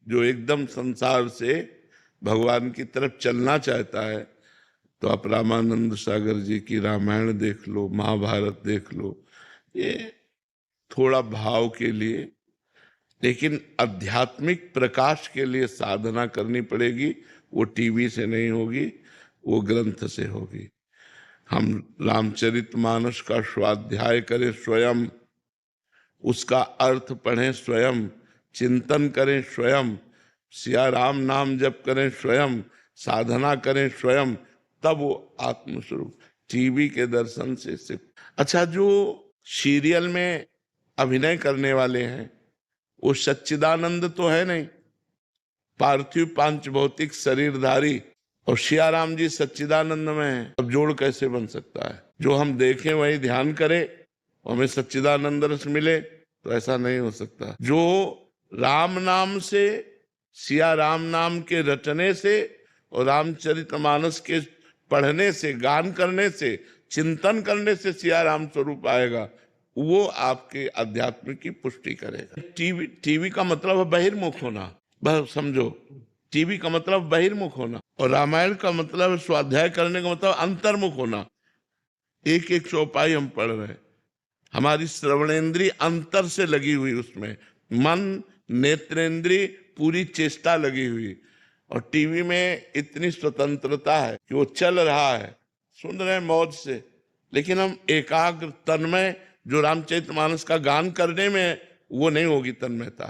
जो एकदम संसार से भगवान की तरफ चलना चाहता है, तो आप रामानंद सागर जी की रामायण देख लो, महाभारत देख लो, ये थोड़ा भाव के लिए, लेकिन आध्यात्मिक प्रकाश के लिए साधना करनी पड़ेगी। वो टीवी से नहीं होगी, वो ग्रंथ से होगी। हम रामचरितमानस का स्वाध्याय करें स्वयं, उसका अर्थ पढ़ें स्वयं, चिंतन करें स्वयं, सिया राम नाम जप करें स्वयं, साधना करें स्वयं, तब वो आत्मस्वरूप। टीवी के दर्शन से अच्छा, जो सीरियल में अभिनय करने वाले हैं वो सच्चिदानंद तो है नहीं, पार्थिव पांच भौतिक शरीरधारी, और सियाराम जी सच्चिदानंद में है। अब जोड़ कैसे बन सकता है? जो हम देखें वही ध्यान करें, हमें सच्चिदानंद रस मिले, तो ऐसा नहीं हो सकता। जो राम नाम से, सिया राम नाम के रटने से और रामचरितमानस के पढ़ने से, गान करने से, चिंतन करने से सिया राम स्वरूप आएगा, वो आपके अध्यात्म की पुष्टि करेगा। टीवी का मतलब है बहिर्मुख होना, बस समझो। टीवी का मतलब बहिर्मुख होना, और रामायण का मतलब, स्वाध्याय करने का मतलब अंतर्मुख होना। एक एक चौपाई हम पढ़ रहे हैं, हमारी श्रवणेन्द्रीय अंतर से लगी हुई, उसमें मन नेत्रेंद्रीय पूरी चेष्टा लगी हुई। और टीवी में इतनी स्वतंत्रता है कि वो चल रहा है, सुन रहे हैं मौज से, लेकिन हम एकाग्र तन्मय, जो रामचरितमानस का गान करने में, वो नहीं होगी तन्मयता।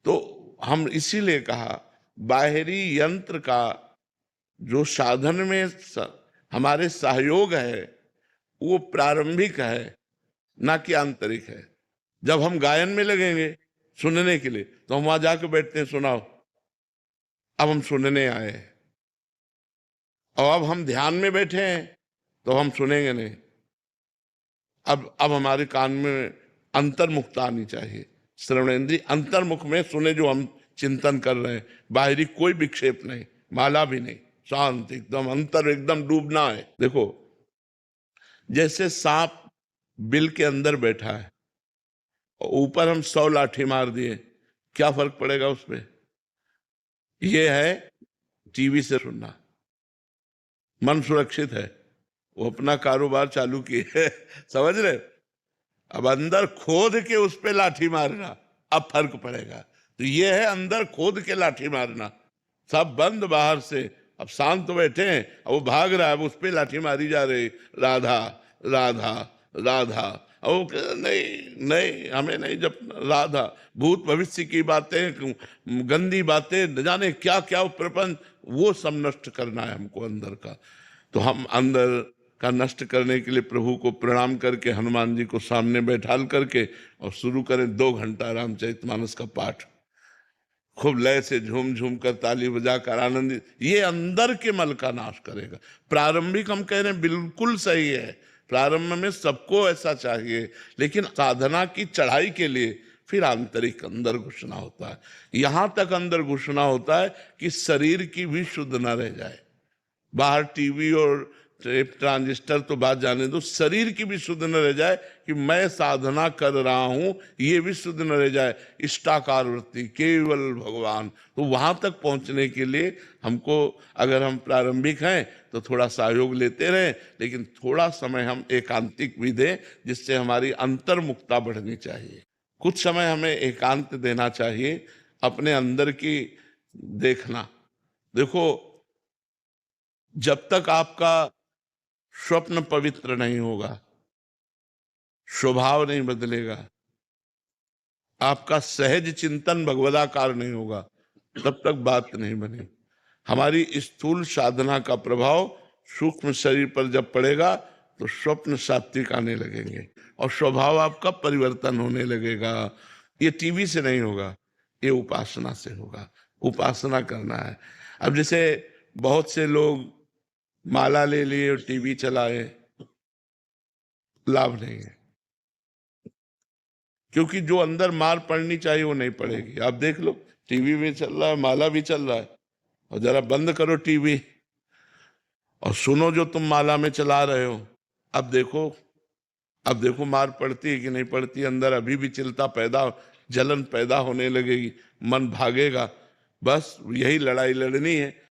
तो हम इसीलिए कहा, बाहरी यंत्र का जो साधन में हमारे सहयोग है, वो प्रारंभिक है, ना कि आंतरिक है। जब हम गायन में लगेंगे सुनने के लिए, तो हम वहां जाके बैठते हैं, सुनाओ, अब हम सुनने आए हैं। और अब हम ध्यान में बैठे हैं, तो हम सुनेंगे नहीं। अब हमारे कान में अंतर्मुखता आनी चाहिए, श्रवणेन्द्रीय अंतर्मुख में सुने, जो हम चिंतन कर रहे हैं। बाहरी कोई विक्षेप नहीं, माला भी नहीं, शांत एकदम, अंतर एकदम डूबना है। देखो, जैसे सांप बिल के अंदर बैठा है, ऊपर हम 100 लाठी मार दिए, क्या फर्क पड़ेगा उसमें? ये है टीवी से सुनना। मन सुरक्षित है, वो अपना कारोबार चालू किए है, समझ रहे? अब अंदर खोद के उस पे लाठी मारना, अब फर्क पड़ेगा। तो ये है अंदर खोद के लाठी मारना, सब बंद बाहर से, अब शांत तो बैठे हैं, अब वो भाग रहा है, अब उस पे लाठी मारी जा रही, राधा राधा राधा। अब नहीं नहीं, हमें नहीं, जब राधा, भूत भविष्य की बातें, गंदी बातें, न जाने क्या क्या प्रपंच, वो सब नष्ट करना है हमको अंदर का। तो हम अंदर का नष्ट करने के लिए प्रभु को प्रणाम करके, हनुमान जी को सामने बैठाल करके, और शुरू करें 2 घंटा रामचरितमानस का पाठ, खूब लय से झूम झूम कर, ताली बजाकर, आनंदित। ये अंदर के मल का नाश करेगा। प्रारंभिक हम कह रहे हैं बिल्कुल सही है, प्रारंभ में सबको ऐसा चाहिए, लेकिन साधना की चढ़ाई के लिए फिर आंतरिक अंदर घुसना होता है। यहां तक अंदर घुसना होता है कि शरीर की भी शुद्ध न रह जाए। बाहर टीवी और ट्रांजिस्टर तो बात जाने दो, शरीर की भी शुद्ध न रह जाए, कि मैं साधना कर रहा हूं, ये भी शुद्ध न रह जाए। इष्टाकार वृत्ति, केवल भगवान। तो वहां तक पहुंचने के लिए हमको, अगर हम प्रारंभिक हैं तो थोड़ा सहयोग लेते रहें, लेकिन थोड़ा समय हम एकांतिक भी दें, जिससे हमारी अंतर्मुखता बढ़नी चाहिए। कुछ समय हमें एकांत देना चाहिए, अपने अंदर की देखना। देखो, जब तक आपका स्वप्न पवित्र नहीं होगा, स्वभाव नहीं बदलेगा, आपका सहज चिंतन भगवदाकार नहीं होगा, तब तक बात नहीं बनी। हमारी स्थूल साधना का प्रभाव सूक्ष्म शरीर पर जब पड़ेगा, तो स्वप्न सात्विक आने लगेंगे, और स्वभाव आपका परिवर्तन होने लगेगा। ये टीवी से नहीं होगा, ये उपासना से होगा। उपासना करना है। अब जैसे बहुत से लोग माला ले लिए और टीवी चलाए, लाभ नहीं है, क्योंकि जो अंदर मार पड़नी चाहिए वो नहीं पड़ेगी। आप देख लो, टीवी भी चल रहा है, माला भी चल रहा है, और जरा बंद करो टीवी और सुनो जो तुम माला में चला रहे हो। अब देखो मार पड़ती है कि नहीं पड़ती। अंदर अभी भी चिंता पैदा, जलन पैदा होने लगेगी, मन भागेगा। बस यही लड़ाई लड़नी है।